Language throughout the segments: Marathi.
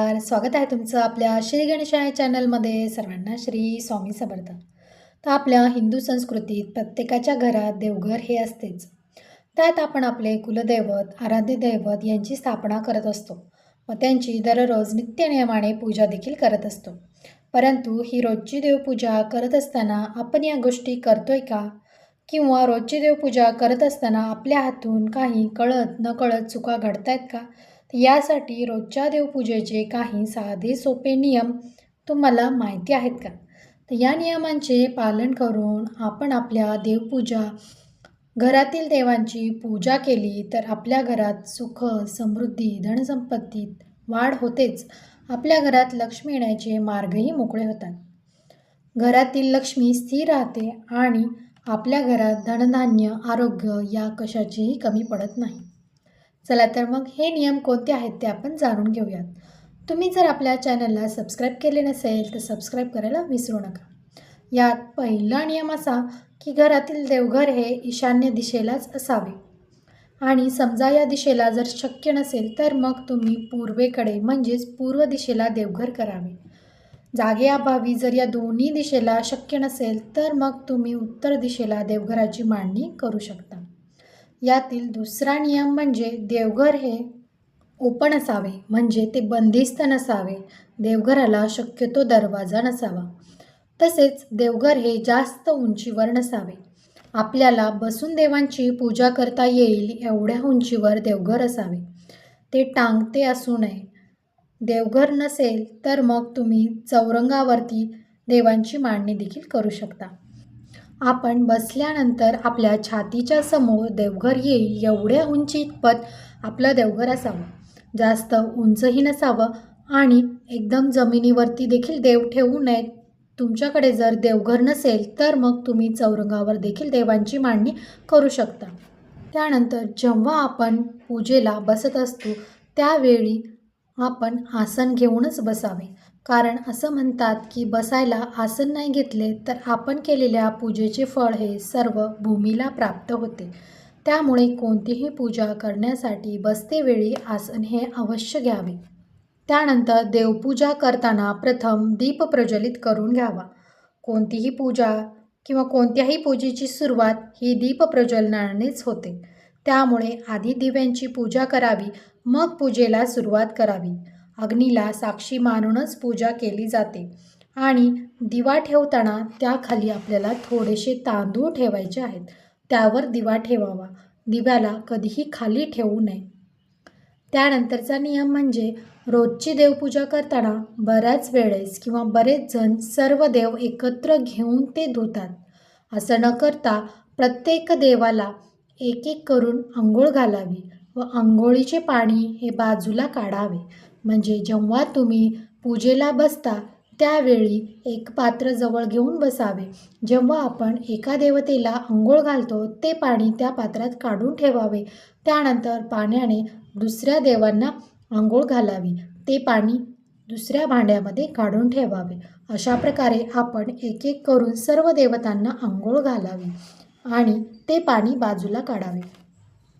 नमस्कार. स्वागत आहे तुमचं आपल्या श्री गणेशाय चॅनलमध्ये. सर्वांना श्री स्वामी समर्थ. तर आपल्या हिंदू संस्कृतीत प्रत्येकाच्या घरात देवघर हे असतेच. त्यात आपण आपले कुलदैवत, आराध्य दैवत यांची स्थापना करत असतो व त्यांची दररोज नित्यनियमाने पूजा देखील करत असतो. परंतु ही रोजची देवपूजा करत असताना आपण या गोष्टी करतोय का? किंवा रोजची देवपूजा करत असताना आपल्या हातून काही कळत नकळत चुका घडतायत का? यासाठी रोजच्या देवपूजेचे काही साधे सोपे नियम तुम्हाला माहिती आहेत का? तर या नियमांचे पालन करून आपण आपल्या देवपूजा घरातील देवांची पूजा केली तर आपल्या घरात सुख, समृद्धी, धनसंपत्तीत वाढ होतेच. आपल्या घरात लक्ष्मी येण्याचे मार्गही मोकळे होतात. घरातील लक्ष्मी स्थिर राहते आणि आपल्या घरात धनधान्य, आरोग्य या कशाचीही कमी पडत नाही. चला तर मग हे नियम कोणते आहेत ते आपण जाणून घेऊयात. तुम्ही जर आपल्या चॅनलला सबस्क्राईब केले नसेल तर सबस्क्राईब करायला विसरू नका. यात पहिला नियम असा की घरातील देवघर हे ईशान्य दिशेलाच असावे आणि समजा या दिशेला जर शक्य नसेल तर मग तुम्ही पूर्वेकडे म्हणजेच पूर्व दिशेला देवघर करावे. जागेअभावी जर या दोन्ही दिशेला शक्य नसेल तर मग तुम्ही उत्तर दिशेला देवघराची मांडणी करू शकता. यातील दुसरा नियम म्हणजे देवघर हे ओपन असावे, म्हणजे ते बंदिस्त नसावे. देवघराला शक्यतो दरवाजा नसावा. तसेच देवघर हे जास्त उंचीवर नसावे. आपल्याला बसून देवांची पूजा करता येईल एवढ्या उंचीवर देवघर असावे. ते टांगते असू नये. देवघर नसेल तर मग तुम्ही चौरंगावरती देवांची मांडणी देखील करू शकता. आपण बसल्यानंतर आपल्या छातीच्या समोर देवघर येईल एवढ्या उंचीपत आपलं देवघर असावं. जास्त उंचही नसावं आणि एकदम जमिनीवरती देखील देव ठेवू नयेत. तुमच्याकडे जर देवघर नसेल तर मग तुम्ही चौरंगावर देखील देवांची मांडणी करू शकता. त्यानंतर जेव्हा आपण पूजेला बसत असतो त्यावेळी आपण आसन घेऊनच बसावे. कारण असं म्हणतात की बसायला आसन नाही घेतले तर आपण केलेल्या पूजेचे फळ हे सर्व भूमीला प्राप्त होते. त्यामुळे कोणतीही पूजा करण्यासाठी बसतेवेळी आसन हे अवश्य घ्यावे. त्यानंतर देवपूजा करताना प्रथम दीप प्रज्वलित करून घ्यावा. कोणतीही पूजा किंवा कोणत्याही पूजेची सुरुवात ही दीप प्रज्वलनानेच होते. त्यामुळे आधी दिव्यांची पूजा करावी, मग पूजेला सुरुवात करावी. अग्नीला साक्षी मानूनच पूजा केली जाते आणि दिवा ठेवताना त्याखाली आपल्याला थोडेसे तांदूळ ठेवायचे आहेत. त्यावर दिवा ठेवावा. दिव्याला कधीही खाली ठेवू नये. त्यानंतरचा नियम म्हणजे रोजची देवपूजा करताना बऱ्याच वेळेस किंवा बरेच जण सर्व देव एकत्र घेऊन ते धुतात. असं न करता प्रत्येक देवाला एक एक करून अंघोळ घालावी व अंघोळीचे पाणी हे बाजूला काढावे. म्हणजे जेव्हा तुम्ही पूजेला बसता त्यावेळी एक पात्र जवळ घेऊन बसावे. जेव्हा आपण एका देवतेला अंघोळ घालतो ते पाणी त्या पात्रात काढून ठेवावे. त्यानंतर पाण्याने दुसऱ्या देवांना अंघोळ घालावी. ते पाणी दुसऱ्या भांड्यामध्ये काढून ठेवावे. अशा प्रकारे आपण एक एक करून सर्व देवतांना अंघोळ घालावी आणि ते पाणी बाजूला काढावे.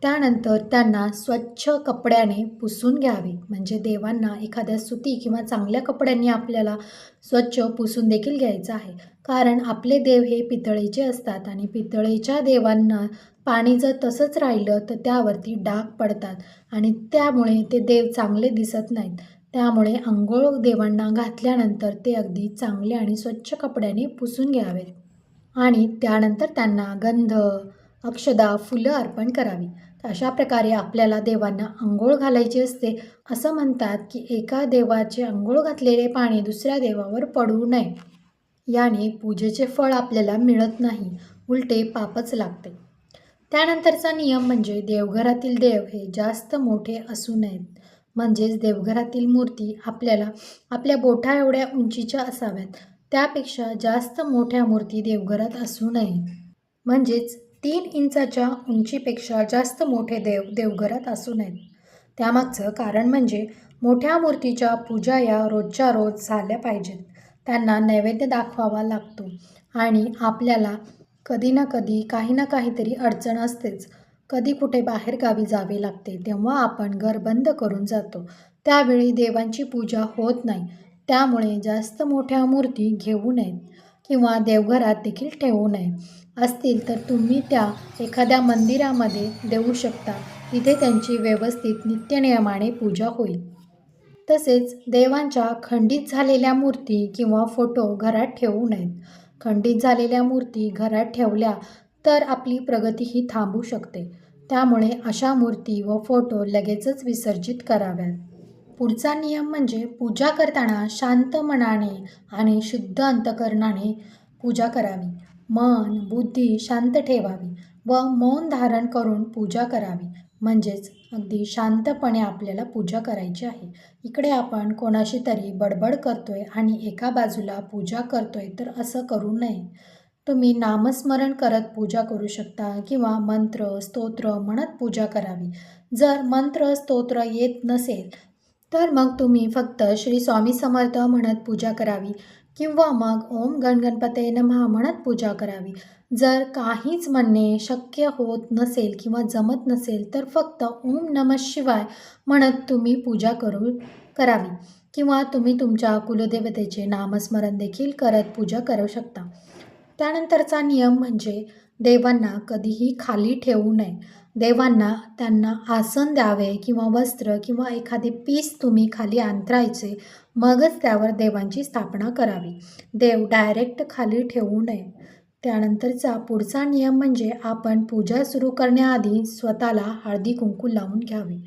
त्यानंतर त्यांना स्वच्छ कपड्याने पुसून घ्यावे. म्हणजे देवांना एखाद्या सुती किंवा चांगल्या कपड्यांनी आपल्याला स्वच्छ पुसून देखील घ्यायचं आहे. कारण आपले देव हे पितळेचे असतात आणि पितळेच्या देवांना पाणी जर तसंच राहिलं तर त्यावरती डाग पडतात आणि त्यामुळे ते देव चांगले दिसत नाहीत. त्यामुळे अंघोळ देवांना घातल्यानंतर ते अगदी चांगले आणि स्वच्छ कपड्याने पुसून घ्यावेत आणि त्यानंतर त्यांना गंध, अक्षदा, फुलं अर्पण करावी. अशा प्रकारे आपल्याला देवांना अंघोळ घालायची असते. असं म्हणतात की एका देवाचे अंघोळ घातलेले पाणी दुसऱ्या देवावर पडू नये. याने पूजेचे फळ आपल्याला मिळत नाही, उलटे पापच लागते. त्यानंतरचा नियम म्हणजे देवघरातील देव हे जास्त मोठे असू नयेत. म्हणजेच देवघरातील मूर्ती आपल्याला आपल्या बोटा एवढ्या उंचीच्या असाव्यात. त्यापेक्षा जास्त मोठ्या मूर्ती देवघरात असू नये. म्हणजेच 3 इंचाच्या उंचीपेक्षा जास्त मोठे देव देवघरात असू नयेत. त्यामागचं कारण म्हणजे मोठ्या मूर्तीच्या पूजा या रोजच्या रोज झाल्या पाहिजेत. त्यांना नैवेद्य दाखवावा लागतो आणि आपल्याला कधी ना कधी काही ना काहीतरी अडचण असतेच. कधी कुठे बाहेरगावी जावे लागते तेव्हा आपण घर बंद करून जातो. त्यावेळी देवांची पूजा होत नाही. त्यामुळे जास्त मोठ्या मूर्ती घेऊ नयेत किंवा देवघरात देखील ठेवू नये. असतील तर तुम्ही त्या एखाद्या मंदिरामध्ये देऊ शकता. तिथे त्यांची व्यवस्थित नित्यनियमाने पूजा होईल. तसेच देवांच्या खंडित झालेल्या मूर्ती किंवा फोटो घरात ठेवू नयेत. खंडित झालेल्या मूर्ती घरात ठेवल्या तर आपली प्रगतीही थांबू शकते. त्यामुळे अशा मूर्ती व फोटो लगेचच विसर्जित कराव्यात. पुढचा नियम म्हणजे पूजा करताना शांत मनाने आणि शुद्ध अंतकरणाने पूजा करावी. मन, बुद्धी शांत ठेवावी व मौन धारण करून पूजा करावी. म्हणजेच अगदी शांतपणे आपल्याला पूजा करायची आहे. इकडे आपण कोणाशी तरी बडबड करतोय आणि एका बाजूला पूजा करतोय तर असं करू नये. तुम्ही नामस्मरण करत पूजा करू शकता किंवा मंत्र, स्तोत्र म्हणत पूजा करावी. जर मंत्र, स्तोत्र येत नसेल तर मग तुम्ही फक्त श्री स्वामी समर्थ म्हणत पूजा करावी किंवा मग ओम गणगणपते नमः म्हणत पूजा करावी. जर काहीच म्हणणे शक्य होत नसेल किंवा जमत नसेल तर फक्त ओम नमः शिवाय म्हणत तुम्ही पूजा करावी किंवा तुम्ही तुमच्या कुलदेवतेचे नामस्मरण देखील करत पूजा करू शकता. त्यानंतरचा नियम म्हणजे देवांना कधीही खाली ठेवू नये. देवांना त्यांना आसन द्यावे किंवा वस्त्र किंवा एखादे पीस तुम्ही खाली अंथरायचे, मगच त्यावर देवांची स्थापना करावी. देव डायरेक्ट खाली ठेवू नये. त्यानंतरचा पुढचा नियम म्हणजे आपण पूजा सुरू करण्याआधी स्वतःला हळदी कुंकू लावून घ्यावे.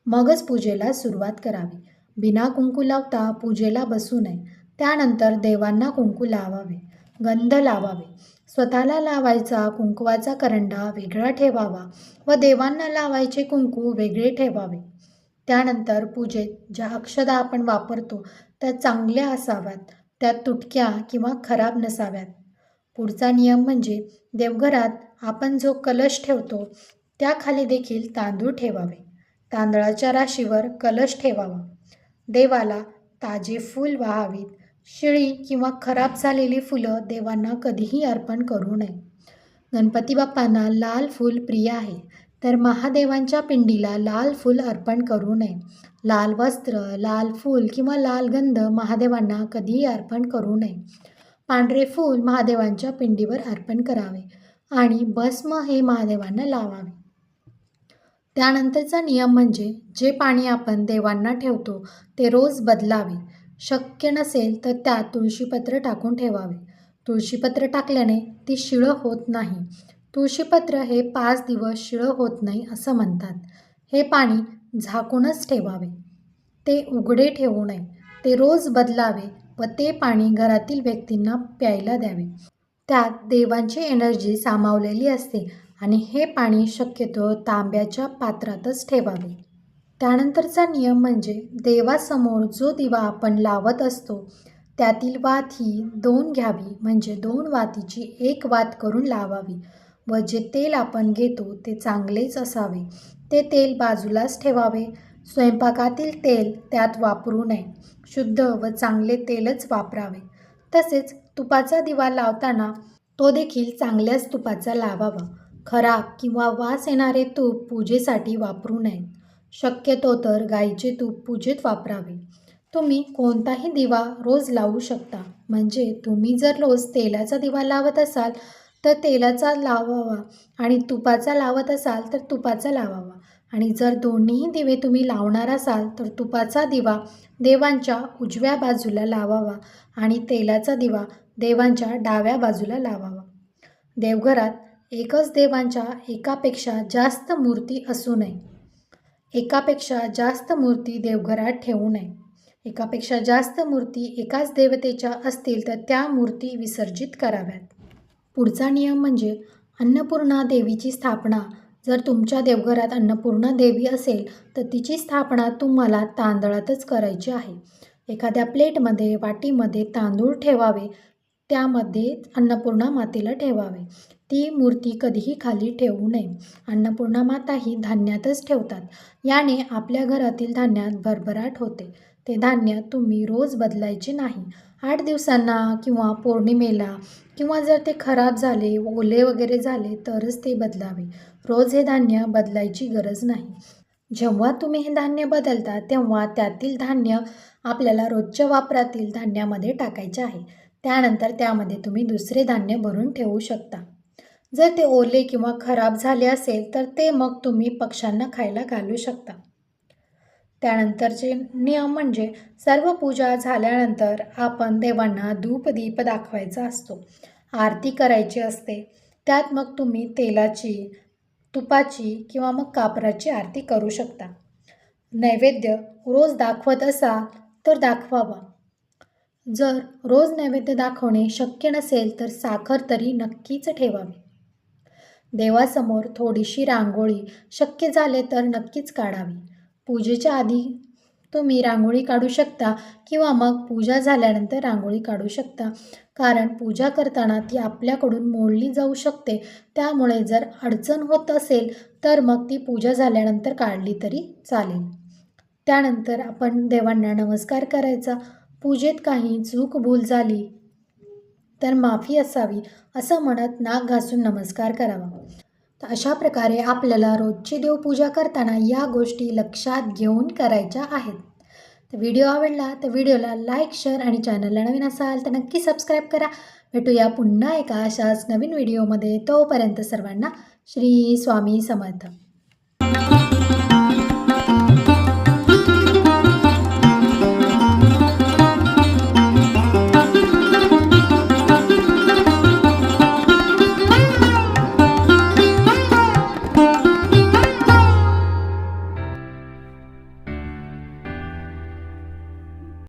मगच पूजेला सुरुवात करावी. बिना कुंकू लावता पूजेला बसू नये. त्यानंतर देवांना कुंकू लावावे, गंध लावावे. स्वतःला लावायचा कुंकवाचा करंडा वेगळा ठेवावा व देवांना लावायचे कुंकू वेगळे ठेवावे. त्यानंतर पूजेत ज्या अक्षता आपण वापरतो त्या चांगल्या असाव्यात, त्या तुटक्या किंवा खराब नसाव्यात. पुढचा नियम म्हणजे देवघरात आपण जो कलश ठेवतो त्याखाली देखील तांदूळ ठेवावे. तांदळाच्या राशीवर कलश ठेवावा. देवाला ताजे फूल वाहावीत. शिळी किंवा खराब झालेली फुलं देवांना कधीही अर्पण करू नये. गणपती बाप्पांना लाल फूल प्रिय आहे, तर महादेवांच्या पिंडीला लाल फूल अर्पण करू नये. लाल वस्त्र, लाल फूल किंवा लाल गंध महादेवांना कधीही अर्पण करू नये. पांढरे फूल महादेवांच्या पिंडीवर अर्पण करावे आणि भस्म हे महादेवांना लावावे. त्यानंतरचा नियम म्हणजे जे पाणी आपण देवांना ठेवतो ते रोज बदलावे. शक्य नसेल तर त्यात तुळशीपत्र टाकून ठेवावे. तुळशीपत्र टाकल्याने ती शिळं होत नाही. तुळशीपत्र हे 5 दिवस शिळं होत नाही असं म्हणतात. हे पाणी झाकूनच ठेवावे. ते उघडे ठेवू नये. ते रोज बदलावे व ते पाणी घरातील व्यक्तींना प्यायला द्यावे. त्यात देवांची एनर्जी सामावलेली असते आणि हे पाणी शक्यतो तांब्याच्या पात्रातच ठेवावे. त्यानंतरचा नियम म्हणजे देवासमोर जो दिवा आपण लावत असतो त्यातील वात ही 2 घ्यावी. म्हणजे 2 वातीची 1 वात करून लावावी व जे तेल आपण घेतो ते चांगलेच असावे. ते तेल बाजूलाच ठेवावे. स्वयंपाकातील तेल त्यात वापरू नये. शुद्ध व चांगले तेलच वापरावे. तसेच तुपाचा दिवा लावताना तो देखील चांगल्याच तुपाचा लावावा. खराब किंवा वास येणारे तूप पूजेसाठी वापरू नये. शक्यतो तर गाईचे तूप पूजेत वापरावे. तुम्ही कोणताही दिवा रोज लावू शकता. म्हणजे तुम्ही जर रोज तेलाचा दिवा लावत असाल तर तेलाचा लावावा आणि तुपाचा लावत असाल तर तुपाचा लावावा. आणि जर दोन्हीही दिवे तुम्ही लावणार असाल तर तुपाचा दिवा देवांच्या उजव्या बाजूला लावावा आणि तेलाचा दिवा देवांच्या डाव्या बाजूला लावावा. देवघरात एकच देवांच्या एकापेक्षा जास्त मूर्ती असू नये. एकापेक्षा जास्त मूर्ती देवघरात ठेवू नये. एकापेक्षा जास्त मूर्ती एकाच देवतेच्या असतील तर त्या मूर्ती विसर्जित कराव्यात. पुढचा नियम म्हणजे अन्नपूर्णा देवीची स्थापना. जर तुमच्या देवघरात अन्नपूर्णा देवी असेल तर तिची स्थापना तुम्हाला तांदळातच करायची आहे. एखाद्या प्लेटमध्ये, वाटीमध्ये तांदूळ ठेवावे. त्यामध्ये अन्नपूर्णा मातेला ठेवावे. ती मूर्ती कधीही खाली ठेवू नये. अन्नपूर्णा माता ही धान्यातच ठेवतात. याने आपल्या घरातील धान्यात भरभराट होते. ते धान्य तुम्ही रोज बदलायचे नाही. 8 दिवसांना किंवा पौर्णिमेला किंवा जर ते खराब झाले, ओले वगैरे झाले तरच ते बदलावे. रोज हे धान्य बदलायची गरज नाही. जेव्हा तुम्ही हे धान्य बदलता तेव्हा त्यातील धान्य आपल्याला रोजच्या वापरातील धान्यामध्ये टाकायचे आहे. त्यानंतर त्यामध्ये तुम्ही दुसरे धान्य भरून ठेवू शकता. जर ते ओले किंवा खराब झाले असेल तर ते मग तुम्ही पक्ष्यांना खायला घालू शकता. त्यानंतरचे नियम म्हणजे सर्व पूजा झाल्यानंतर आपण देवांना धूप-दीप दाखवायचा असतो. आरती करायची असते. त्यात मग तुम्ही तेलाची, तुपाची किंवा मग कापराची आरती करू शकता. नैवेद्य रोज दाखवत असाल तर दाखवावा. जर रोज नैवेद्य दाखवणे शक्य नसेल तर साखर तरी नक्कीच ठेवावी. देवासमोर थोडीशी रांगोळी शक्य झाले तर नक्कीच काढावी. पूजेच्या आधी तुम्ही रांगोळी काढू शकता किंवा मग पूजा झाल्यानंतर रांगोळी काढू शकता. कारण पूजा करताना ती आपल्याकडून मोडली जाऊ शकते. त्यामुळे जर अडचण होत असेल तर मग ती पूजा झाल्यानंतर काढली तरी चालेल. त्यानंतर आपण देवांना नमस्कार करायचा. पूजेत काही चूक भूल झाली तर माफी असावी असं म्हणत नाक घासून नमस्कार करावा. तर अशा प्रकारे आपल्याला रोजची देवपूजा करताना या गोष्टी लक्षात घेऊन करायच्या आहेत. तर व्हिडिओ आवडला तर व्हिडिओला लाईक, शेअर आणि चॅनलला नवीन असाल तर नक्की सबस्क्राईब करा. भेटूया पुन्हा एका अशाच नवीन व्हिडिओमध्ये. तोपर्यंत सर्वांना श्री स्वामी समर्थ.